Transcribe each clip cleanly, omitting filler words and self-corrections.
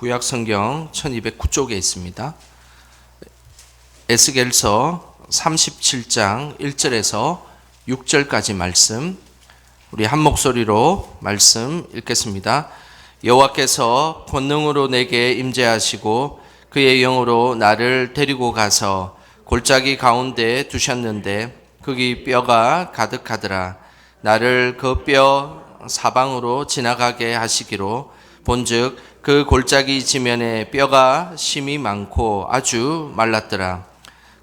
구약 성경 1209쪽에 있습니다. 에스겔서 37장 1절에서 6절까지 말씀, 우리 한 목소리로 말씀 읽겠습니다. 여호와께서 권능으로 내게 임재하시고 그의 영으로 나를 데리고 가서 골짜기 가운데 두셨는데 거기 뼈가 가득하더라. 나를 그 뼈 사방으로 지나가게 하시기로 본즉 그 골짜기 지면에 뼈가 심이 많고 아주 말랐더라.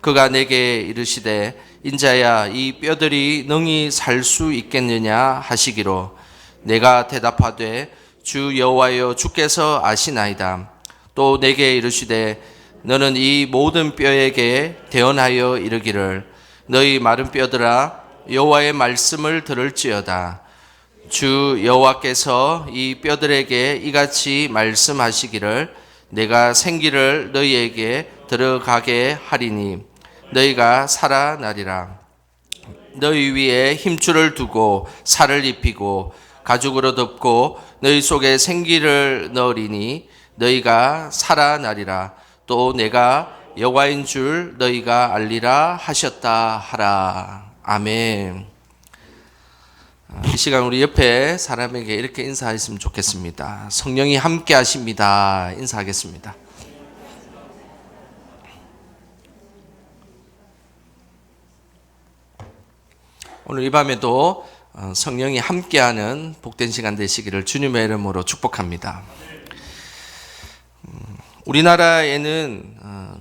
그가 내게 이르시되 인자야 이 뼈들이 능히 살 수 있겠느냐 하시기로 내가 대답하되 주 여호와여 주께서 아시나이다. 또 내게 이르시되 너는 이 모든 뼈에게 대언하여 이르기를 너희 마른 뼈들아 여호와의 말씀을 들을지어다. 주 여호와께서 이 뼈들에게 이같이 말씀하시기를 내가 생기를 너희에게 들어가게 하리니 너희가 살아나리라. 너희 위에 힘줄을 두고 살을 입히고 가죽으로 덮고 너희 속에 생기를 넣으리니 너희가 살아나리라. 또 내가 여호와인 줄 너희가 알리라 하셨다 하라. 아멘. 이 시간 우리 옆에 사람에게 이렇게 인사했으면 좋겠습니다. 성령이 함께 하십니다. 인사하겠습니다. 오늘 이 밤에도 성령이 함께하는 복된 시간 되시기를 주님의 이름으로 축복합니다. 우리나라에는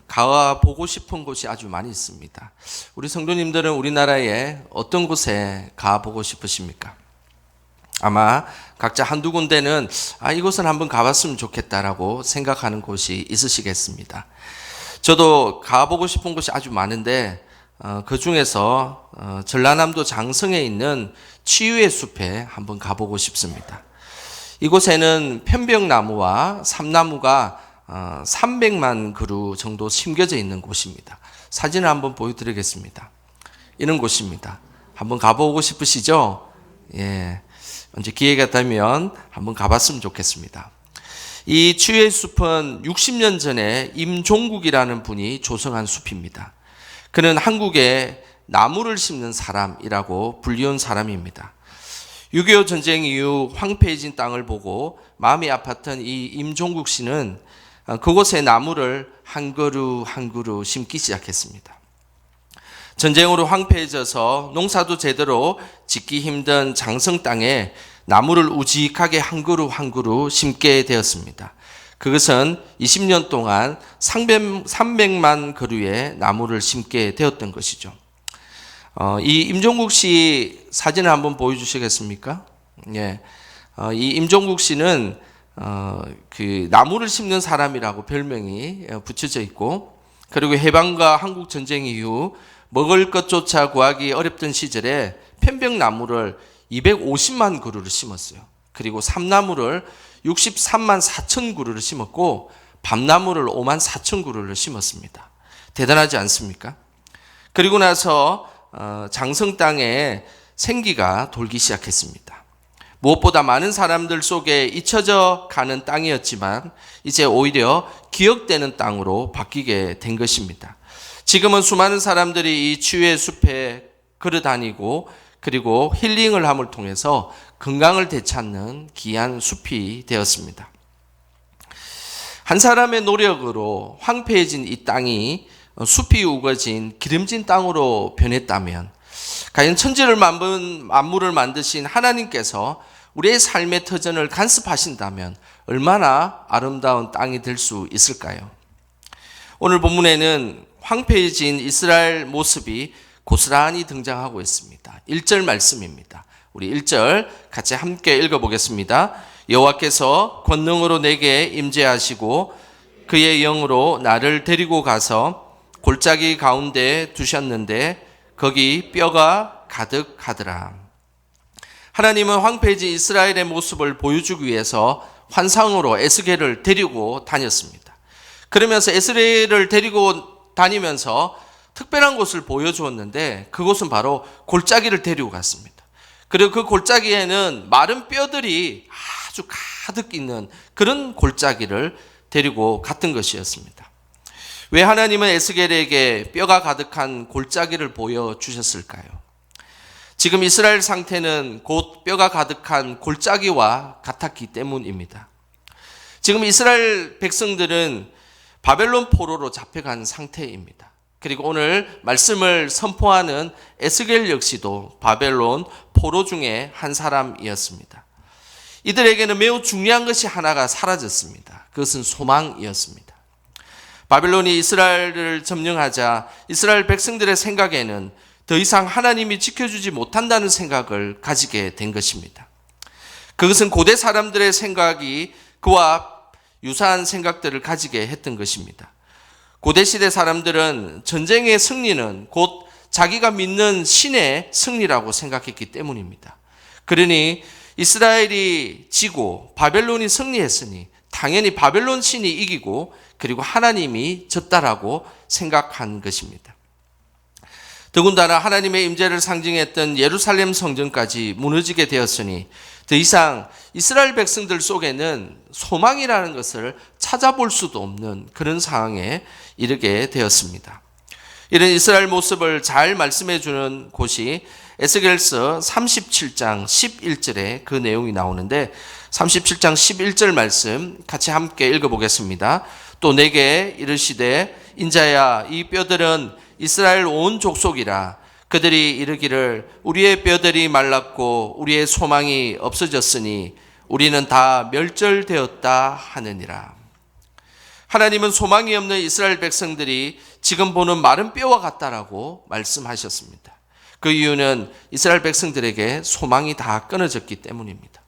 가보고 싶은 곳이 아주 많이 있습니다. 우리 성도님들은 우리나라에 어떤 곳에 가보고 싶으십니까? 아마 각자 한두 군데는 이곳은 한번 가봤으면 좋겠다라고 생각하는 곳이 있으시겠습니다. 저도 가보고 싶은 곳이 아주 많은데 그 중에서 전라남도 장성에 있는 치유의 숲에 한번 가보고 싶습니다. 이곳에는 편백나무와 삼나무가 300만 그루 정도 심겨져 있는 곳입니다. 사진을 한번 보여드리겠습니다. 이런 곳입니다. 한번 가보고 싶으시죠? 예, 언제 기회가 되면 한번 가봤으면 좋겠습니다. 이 치유의 숲은 60년 전에 임종국이라는 분이 조성한 숲입니다. 그는 한국에 나무를 심는 사람이라고 불리운 사람입니다. 6.25 전쟁 이후 황폐해진 땅을 보고 마음이 아팠던 이 임종국 씨는 그곳에 나무를 한 그루 한 그루 심기 시작했습니다. 전쟁으로 황폐해져서 농사도 제대로 짓기 힘든 장성 땅에 나무를 우직하게 한 그루 한 그루 심게 되었습니다. 그것은 20년 동안 300만 그루의 나무를 심게 되었던 것이죠. 이 임종국 씨 사진을 한번 보여주시겠습니까? 예, 이 임종국 씨는 그 나무를 심는 사람이라고 별명이 붙여져 있고, 그리고 해방과 한국 전쟁 이후 먹을 것조차 구하기 어렵던 시절에 편백나무를 250만 그루를 심었어요. 그리고 삼나무를 63만 4천 그루를 심었고 밤나무를 5만 4천 그루를 심었습니다. 대단하지 않습니까? 그리고 나서 장성 땅에 생기가 돌기 시작했습니다. 무엇보다 많은 사람들 속에 잊혀져 가는 땅이었지만 이제 오히려 기억되는 땅으로 바뀌게 된 것입니다. 지금은 수많은 사람들이 이 치유의 숲에 걸어다니고 그리고 힐링을 함을 통해서 건강을 되찾는 귀한 숲이 되었습니다. 한 사람의 노력으로 황폐해진 이 땅이 숲이 우거진 기름진 땅으로 변했다면 과연 천지를 만물을 만드신 하나님께서 우리의 삶의 터전을 간섭하신다면 얼마나 아름다운 땅이 될 수 있을까요? 오늘 본문에는 황폐해진 이스라엘 모습이 고스란히 등장하고 있습니다. 1절 말씀입니다. 우리 1절 같이 함께 읽어보겠습니다. 여호와께서 권능으로 내게 임재하시고 그의 영으로 나를 데리고 가서 골짜기 가운데 두셨는데 거기 뼈가 가득하더라. 하나님은 황폐해진 이스라엘의 모습을 보여주기 위해서 환상으로 에스겔을 데리고 다녔습니다. 그러면서 에스겔을 데리고 다니면서 특별한 곳을 보여주었는데 그곳은 바로 골짜기를 데리고 갔습니다. 그리고 그 골짜기에는 마른 뼈들이 아주 가득 있는 그런 골짜기를 데리고 갔던 것이었습니다. 왜 하나님은 에스겔에게 뼈가 가득한 골짜기를 보여주셨을까요? 지금 이스라엘 상태는 곧 뼈가 가득한 골짜기와 같았기 때문입니다. 지금 이스라엘 백성들은 바벨론 포로로 잡혀간 상태입니다. 그리고 오늘 말씀을 선포하는 에스겔 역시도 바벨론 포로 중에 한 사람이었습니다. 이들에게는 매우 중요한 것이 하나가 사라졌습니다. 그것은 소망이었습니다. 바벨론이 이스라엘을 점령하자 이스라엘 백성들의 생각에는 더 이상 하나님이 지켜주지 못한다는 생각을 가지게 된 것입니다. 그것은 고대 사람들의 생각이 그와 유사한 생각들을 가지게 했던 것입니다. 고대 시대 사람들은 전쟁의 승리는 곧 자기가 믿는 신의 승리라고 생각했기 때문입니다. 그러니 이스라엘이 지고 바벨론이 승리했으니 당연히 바벨론 신이 이기고 그리고 하나님이 졌다라고 생각한 것입니다. 더군다나 하나님의 임재를 상징했던 예루살렘 성전까지 무너지게 되었으니 더 이상 이스라엘 백성들 속에는 소망이라는 것을 찾아볼 수도 없는 그런 상황에 이르게 되었습니다. 이런 이스라엘 모습을 잘 말씀해 주는 곳이 에스겔서 37장 11절에 그 내용이 나오는데 37장 11절 말씀 같이 함께 읽어보겠습니다. 또 내게 이르시되 인자야 이 뼈들은 이스라엘 온 족속이라. 그들이 이르기를 우리의 뼈들이 말랐고 우리의 소망이 없어졌으니 우리는 다 멸절되었다 하느니라. 하나님은 소망이 없는 이스라엘 백성들이 지금 보는 마른 뼈와 같다라고 말씀하셨습니다. 그 이유는 이스라엘 백성들에게 소망이 다 끊어졌기 때문입니다.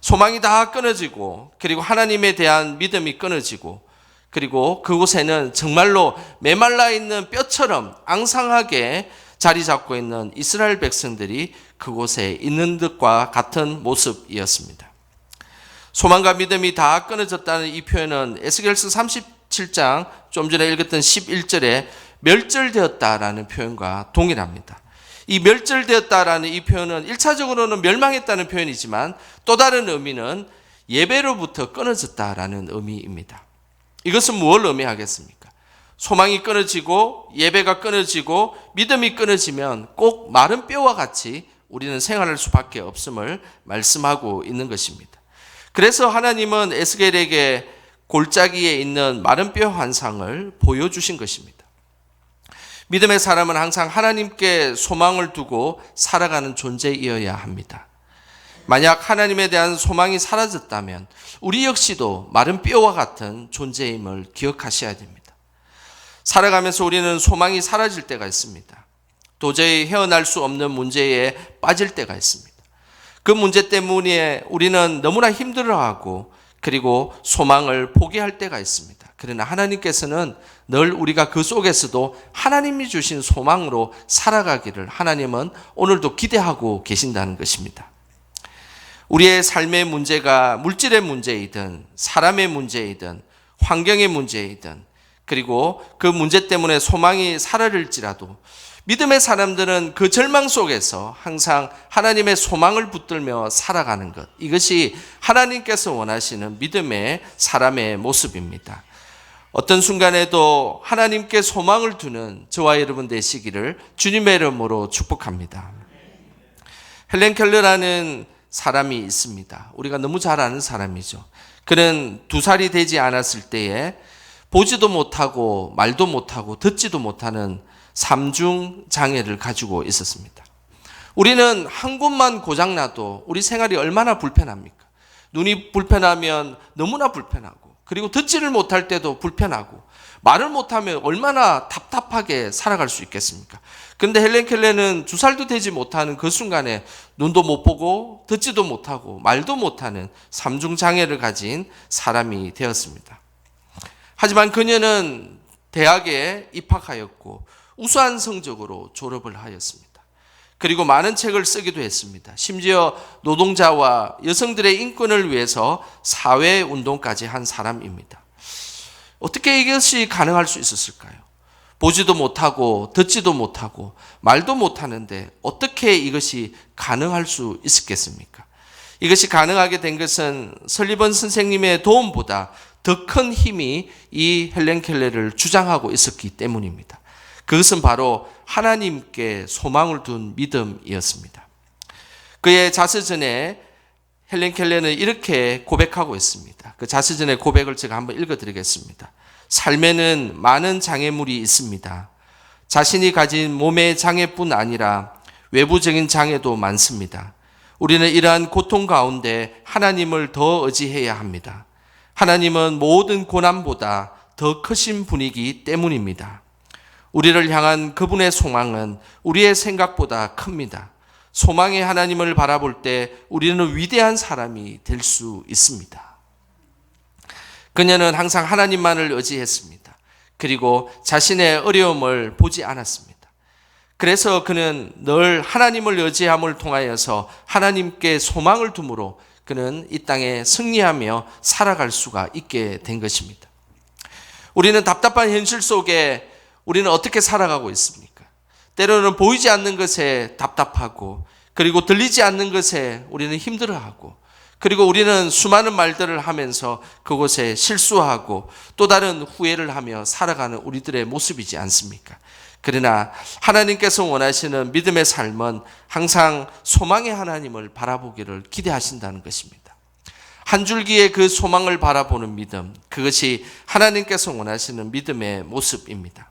소망이 다 끊어지고 그리고 하나님에 대한 믿음이 끊어지고 그리고 그곳에는 정말로 메말라 있는 뼈처럼 앙상하게 자리 잡고 있는 이스라엘 백성들이 그곳에 있는 듯과 같은 모습이었습니다. 소망과 믿음이 다 끊어졌다는 이 표현은 에스겔서 37장 좀 전에 읽었던 11절에 멸절되었다라는 표현과 동일합니다. 이 멸절되었다라는 이 표현은 1차적으로는 멸망했다는 표현이지만 또 다른 의미는 예배로부터 끊어졌다라는 의미입니다. 이것은 무엇을 의미하겠습니까? 소망이 끊어지고 예배가 끊어지고 믿음이 끊어지면 꼭 마른 뼈와 같이 우리는 생활할 수밖에 없음을 말씀하고 있는 것입니다. 그래서 하나님은 에스겔에게 골짜기에 있는 마른 뼈 환상을 보여주신 것입니다. 믿음의 사람은 항상 하나님께 소망을 두고 살아가는 존재이어야 합니다. 만약 하나님에 대한 소망이 사라졌다면 우리 역시도 마른 뼈와 같은 존재임을 기억하셔야 됩니다. 살아가면서 우리는 소망이 사라질 때가 있습니다. 도저히 헤어날 수 없는 문제에 빠질 때가 있습니다. 그 문제 때문에 우리는 너무나 힘들어하고 그리고 소망을 포기할 때가 있습니다. 그러나 하나님께서는 늘 우리가 그 속에서도 하나님이 주신 소망으로 살아가기를 하나님은 오늘도 기대하고 계신다는 것입니다. 우리의 삶의 문제가 물질의 문제이든 사람의 문제이든 환경의 문제이든 그리고 그 문제 때문에 소망이 사라질지라도 믿음의 사람들은 그 절망 속에서 항상 하나님의 소망을 붙들며 살아가는 것, 이것이 하나님께서 원하시는 믿음의 사람의 모습입니다. 어떤 순간에도 하나님께 소망을 두는 저와 여러분 되시기를 주님의 이름으로 축복합니다. 헬렌 켈러라는 사람이 있습니다. 우리가 너무 잘 아는 사람이죠. 그는 2살이 되지 않았을 때에 보지도 못하고 말도 못하고 듣지도 못하는 삼중 장애를 가지고 있었습니다. 우리는 한 곳만 고장나도 우리 생활이 얼마나 불편합니까? 눈이 불편하면 너무나 불편하고 그리고 듣지를 못할 때도 불편하고 말을 못하면 얼마나 답답하게 살아갈 수 있겠습니까? 그런데 헬렌 켈러는 2살도 되지 못하는 그 순간에 눈도 못 보고 듣지도 못하고 말도 못하는 삼중 장애를 가진 사람이 되었습니다. 하지만 그녀는 대학에 입학하였고 우수한 성적으로 졸업을 하였습니다. 그리고 많은 책을 쓰기도 했습니다. 심지어 노동자와 여성들의 인권을 위해서 사회운동까지 한 사람입니다. 어떻게 이것이 가능할 수 있었을까요? 보지도 못하고 듣지도 못하고 말도 못하는데 어떻게 이것이 가능할 수 있었겠습니까? 이것이 가능하게 된 것은 설리번 선생님의 도움보다 더 큰 힘이 이 헬렌 켈러를 주장하고 있었기 때문입니다. 그것은 바로 하나님께 소망을 둔 믿음이었습니다. 그의 자서전에 헬렌 켈러는 이렇게 고백하고 있습니다. 그 자서전의 고백을 제가 한번 읽어드리겠습니다. 삶에는 많은 장애물이 있습니다. 자신이 가진 몸의 장애뿐 아니라 외부적인 장애도 많습니다. 우리는 이러한 고통 가운데 하나님을 더 의지해야 합니다. 하나님은 모든 고난보다 더 크신 분이기 때문입니다. 우리를 향한 그분의 소망은 우리의 생각보다 큽니다. 소망의 하나님을 바라볼 때 우리는 위대한 사람이 될 수 있습니다. 그녀는 항상 하나님만을 의지했습니다. 그리고 자신의 어려움을 보지 않았습니다. 그래서 그는 늘 하나님을 의지함을 통하여서 하나님께 소망을 둠으로 그는 이 땅에 승리하며 살아갈 수가 있게 된 것입니다. 우리는 답답한 현실 속에 우리는 어떻게 살아가고 있습니까? 때로는 보이지 않는 것에 답답하고, 그리고 들리지 않는 것에 우리는 힘들어하고, 그리고 우리는 수많은 말들을 하면서 그곳에 실수하고 또 다른 후회를 하며 살아가는 우리들의 모습이지 않습니까? 그러나 하나님께서 원하시는 믿음의 삶은 항상 소망의 하나님을 바라보기를 기대하신다는 것입니다. 한 줄기의 그 소망을 바라보는 믿음, 그것이 하나님께서 원하시는 믿음의 모습입니다.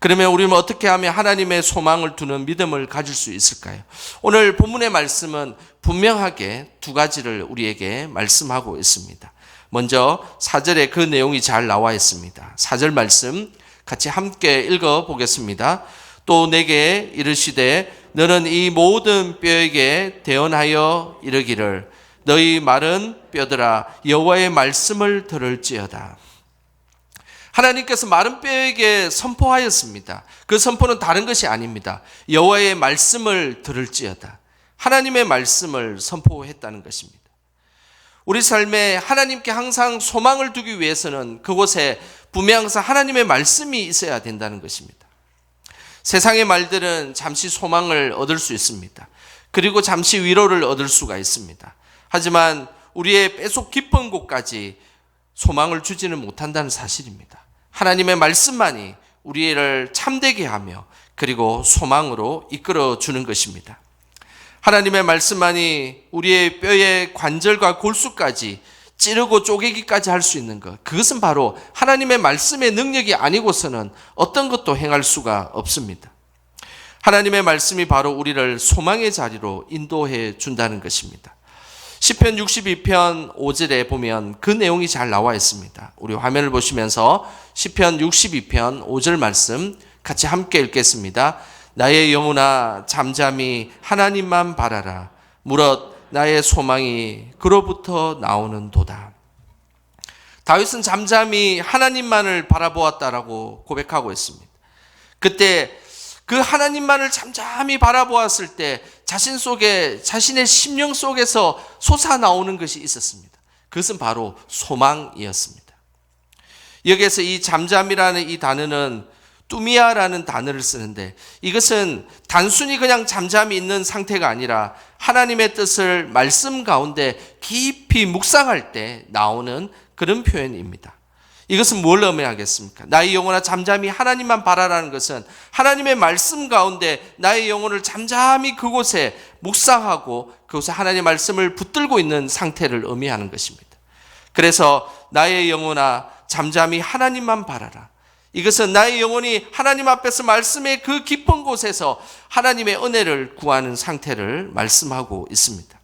그러면 우리는 어떻게 하면 하나님의 소망을 두는 믿음을 가질 수 있을까요? 오늘 본문의 말씀은 분명하게 두 가지를 우리에게 말씀하고 있습니다. 먼저 4절에 그 내용이 잘 나와 있습니다. 4절 말씀 같이 함께 읽어보겠습니다. 또 내게 이르시되 너는 이 모든 뼈에게 대언하여 이르기를 너희 마른 뼈들아 여호와의 말씀을 들을지어다. 하나님께서 마른 뼈에게 선포하였습니다. 그 선포는 다른 것이 아닙니다. 여호와의 말씀을 들을지어다. 하나님의 말씀을 선포했다는 것입니다. 우리 삶에 하나님께 항상 소망을 두기 위해서는 그곳에 분명 항상 하나님의 말씀이 있어야 된다는 것입니다. 세상의 말들은 잠시 소망을 얻을 수 있습니다. 그리고 잠시 위로를 얻을 수가 있습니다. 하지만 우리의 뼛속 깊은 곳까지 소망을 주지는 못한다는 사실입니다. 하나님의 말씀만이 우리를 참되게 하며 그리고 소망으로 이끌어 주는 것입니다. 하나님의 말씀만이 우리의 뼈의 관절과 골수까지 찌르고 쪼개기까지 할 수 있는 것, 그것은 바로 하나님의 말씀의 능력이 아니고서는 어떤 것도 행할 수가 없습니다. 하나님의 말씀이 바로 우리를 소망의 자리로 인도해 준다는 것입니다. 시편 62편 5절에 보면 그 내용이 잘 나와 있습니다. 우리 화면을 보시면서 시편 62편 5절 말씀 같이 함께 읽겠습니다. 나의 영혼아 잠잠히 하나님만 바라라. 무릇 나의 소망이 그로부터 나오는 도다. 다윗은 잠잠히 하나님만을 바라보았다라고 고백하고 있습니다. 그때 그 하나님만을 잠잠히 바라보았을 때 자신 속에, 자신의 심령 속에서 솟아나오는 것이 있었습니다. 그것은 바로 소망이었습니다. 여기에서 이 잠잠이라는 이 단어는 뚜미아라는 단어를 쓰는데, 이것은 단순히 그냥 잠잠히 있는 상태가 아니라 하나님의 뜻을 말씀 가운데 깊이 묵상할 때 나오는 그런 표현입니다. 이것은 뭘 의미하겠습니까? 나의 영혼아 잠잠히 하나님만 바라라는 것은 하나님의 말씀 가운데 나의 영혼을 잠잠히 그곳에 묵상하고 그곳에 하나님의 말씀을 붙들고 있는 상태를 의미하는 것입니다. 그래서 나의 영혼아 잠잠히 하나님만 바라라. 이것은 나의 영혼이 하나님 앞에서 말씀의 그 깊은 곳에서 하나님의 은혜를 구하는 상태를 말씀하고 있습니다.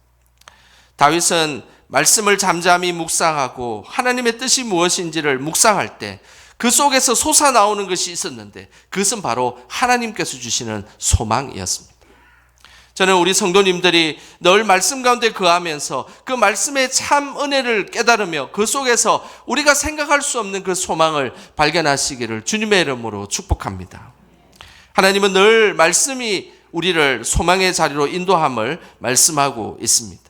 다윗은 말씀을 잠잠히 묵상하고 하나님의 뜻이 무엇인지를 묵상할 때 그 속에서 솟아나오는 것이 있었는데 그것은 바로 하나님께서 주시는 소망이었습니다. 저는 우리 성도님들이 늘 말씀 가운데 거하면서 그 말씀의 참 은혜를 깨달으며 그 속에서 우리가 생각할 수 없는 그 소망을 발견하시기를 주님의 이름으로 축복합니다. 하나님은 늘 말씀이 우리를 소망의 자리로 인도함을 말씀하고 있습니다.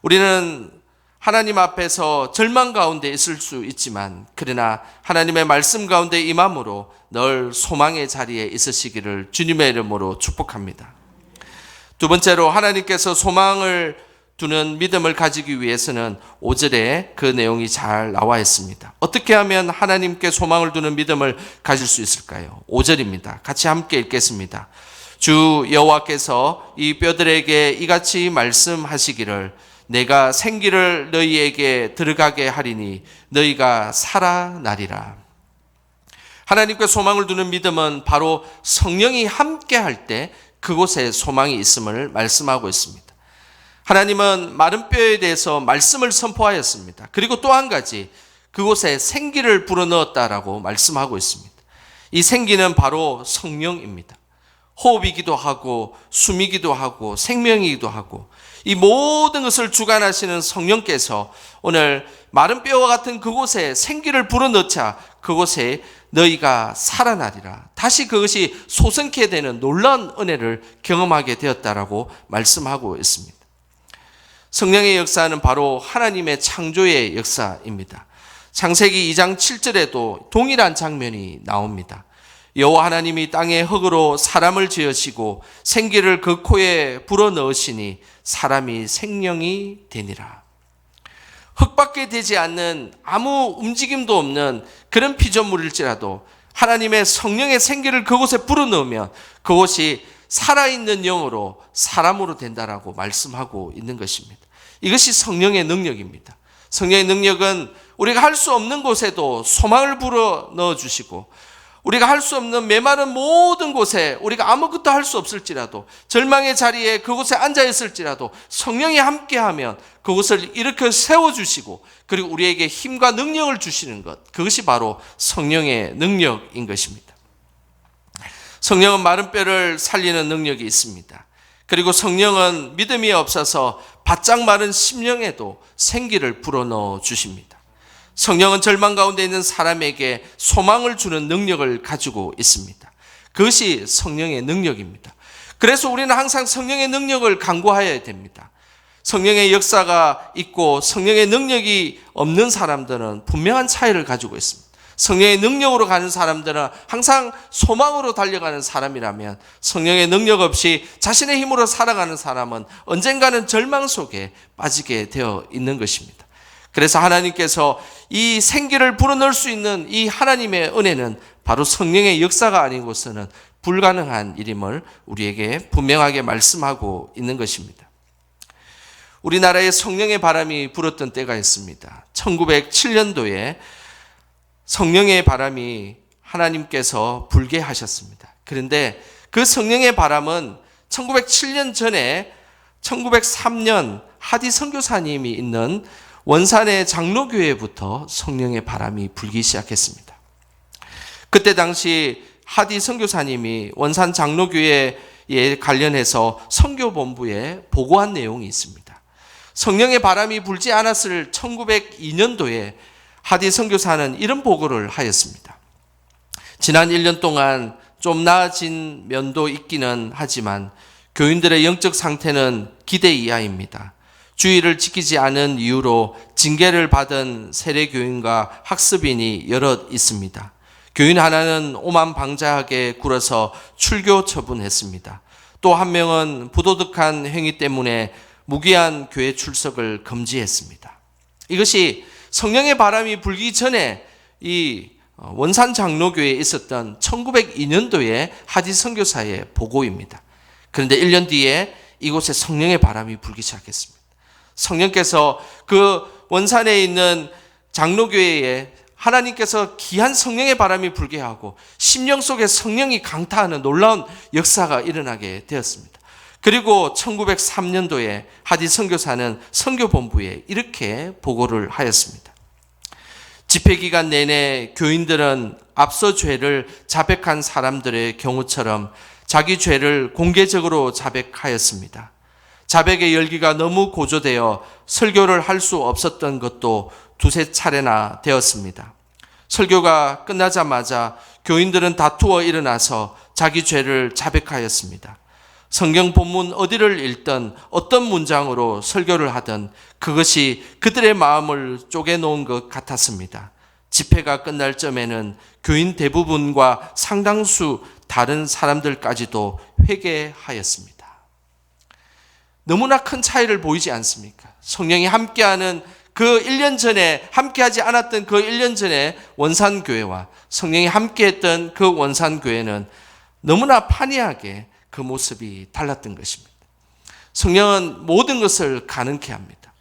우리는 하나님 앞에서 절망 가운데 있을 수 있지만 그러나 하나님의 말씀 가운데 임함으로 늘 소망의 자리에 있으시기를 주님의 이름으로 축복합니다. 두 번째로 하나님께서 소망을 두는 믿음을 가지기 위해서는 5절에 그 내용이 잘 나와 있습니다. 어떻게 하면 하나님께 소망을 두는 믿음을 가질 수 있을까요? 5절입니다. 같이 함께 읽겠습니다. 주 여호와께서 이 뼈들에게 이같이 말씀하시기를 내가 생기를 너희에게 들어가게 하리니 너희가 살아나리라. 하나님께 소망을 두는 믿음은 바로 성령이 함께 할 때 그곳에 소망이 있음을 말씀하고 있습니다. 하나님은 마른 뼈에 대해서 말씀을 선포하였습니다. 그리고 또 한 가지 그곳에 생기를 불어넣었다라고 말씀하고 있습니다. 이 생기는 바로 성령입니다. 호흡이기도 하고 숨이기도 하고 생명이기도 하고 이 모든 것을 주관하시는 성령께서 오늘 마른 뼈와 같은 그곳에 생기를 불어넣자 그곳에 너희가 살아나리라. 다시 그것이 솟음케 되는 놀라운 은혜를 경험하게 되었다라고 말씀하고 있습니다. 성령의 역사는 바로 하나님의 창조의 역사입니다. 창세기 2장 7절에도 동일한 장면이 나옵니다. 여호와 하나님이 땅의 흙으로 사람을 지으시고 생기를 그 코에 불어넣으시니 사람이 생명이 되니라. 흙밖에 되지 않는 아무 움직임도 없는 그런 피조물일지라도 하나님의 성령의 생기를 그곳에 불어넣으면 그곳이 살아있는 영으로 사람으로 된다라고 말씀하고 있는 것입니다. 이것이 성령의 능력입니다. 성령의 능력은 우리가 할 수 없는 곳에도 소망을 불어넣어 주시고 우리가 할 수 없는 메마른 모든 곳에 우리가 아무것도 할 수 없을지라도 절망의 자리에 그곳에 앉아 있을지라도 성령이 함께하면 그곳을 일으켜 세워주시고 그리고 우리에게 힘과 능력을 주시는 것, 그것이 바로 성령의 능력인 것입니다. 성령은 마른 뼈를 살리는 능력이 있습니다. 그리고 성령은 믿음이 없어서 바짝 마른 심령에도 생기를 불어넣어 주십니다. 성령은 절망 가운데 있는 사람에게 소망을 주는 능력을 가지고 있습니다. 그것이 성령의 능력입니다. 그래서 우리는 항상 성령의 능력을 간구하여야 됩니다. 성령의 역사가 있고 성령의 능력이 없는 사람들은 분명한 차이를 가지고 있습니다. 성령의 능력으로 가는 사람들은 항상 소망으로 달려가는 사람이라면 성령의 능력 없이 자신의 힘으로 살아가는 사람은 언젠가는 절망 속에 빠지게 되어 있는 것입니다. 그래서 하나님께서 이 생기를 불어넣을 수 있는 이 하나님의 은혜는 바로 성령의 역사가 아니고서는 불가능한 일임을 우리에게 분명하게 말씀하고 있는 것입니다. 우리나라에 성령의 바람이 불었던 때가 있습니다. 1907년도에 성령의 바람이 하나님께서 불게 하셨습니다. 그런데 그 성령의 바람은 1907년 전에 1903년 하디 선교사님이 있는 원산의 장로교회부터 성령의 바람이 불기 시작했습니다. 그때 당시 하디 선교사님이 원산 장로교회에 관련해서 선교본부에 보고한 내용이 있습니다. 성령의 바람이 불지 않았을 1902년도에 하디 선교사는 이런 보고를 하였습니다. 지난 1년 동안 좀 나아진 면도 있기는 하지만 교인들의 영적 상태는 기대 이하입니다. 주의를 지키지 않은 이유로 징계를 받은 세례교인과 학습인이 여럿 있습니다. 교인 하나는 오만방자하게 굴어서 출교 처분했습니다. 또 한 명은 부도덕한 행위 때문에 무기한 교회 출석을 금지했습니다. 이것이 성령의 바람이 불기 전에 이 원산 장로교회에 있었던 1902년도에 하디 선교사의 보고입니다. 그런데 1년 뒤에 이곳에 성령의 바람이 불기 시작했습니다. 성령께서 그 원산에 있는 장로교회에 하나님께서 귀한 성령의 바람이 불게 하고 심령 속에 성령이 강타하는 놀라운 역사가 일어나게 되었습니다. 그리고 1903년도에 하디 선교사는 선교본부에 이렇게 보고를 하였습니다. 집회기간 내내 교인들은 앞서 죄를 자백한 사람들의 경우처럼 자기 죄를 공개적으로 자백하였습니다. 자백의 열기가 너무 고조되어 설교를 할 수 없었던 것도 두세 차례나 되었습니다. 설교가 끝나자마자 교인들은 다투어 일어나서 자기 죄를 자백하였습니다. 성경 본문 어디를 읽든 어떤 문장으로 설교를 하든 그것이 그들의 마음을 쪼개놓은 것 같았습니다. 집회가 끝날 점에는 교인 대부분과 상당수 다른 사람들까지도 회개하였습니다. 너무나 큰 차이를 보이지 않습니까? 성령이 함께하는 그 1년 전에 함께하지 않았던 그 1년 전에 원산교회와 성령이 함께했던 그 원산교회는 너무나 판이하게 그 모습이 달랐던 것입니다. 성령은 모든 것을 가능케 합니다.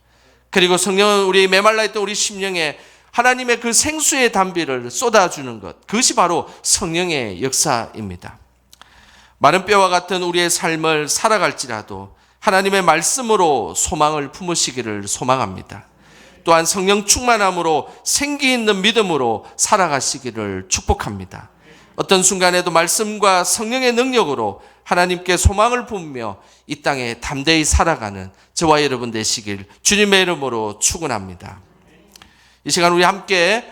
그리고 성령은 우리 메말라 있던 우리 심령에 하나님의 그 생수의 담비를 쏟아주는 것, 그것이 바로 성령의 역사입니다. 마른 뼈와 같은 우리의 삶을 살아갈지라도 하나님의 말씀으로 소망을 품으시기를 소망합니다. 또한 성령 충만함으로 생기 있는 믿음으로 살아가시기를 축복합니다. 어떤 순간에도 말씀과 성령의 능력으로 하나님께 소망을 품으며 이 땅에 담대히 살아가는 저와 여러분 되시길 주님의 이름으로 축원합니다. 이 시간 우리 함께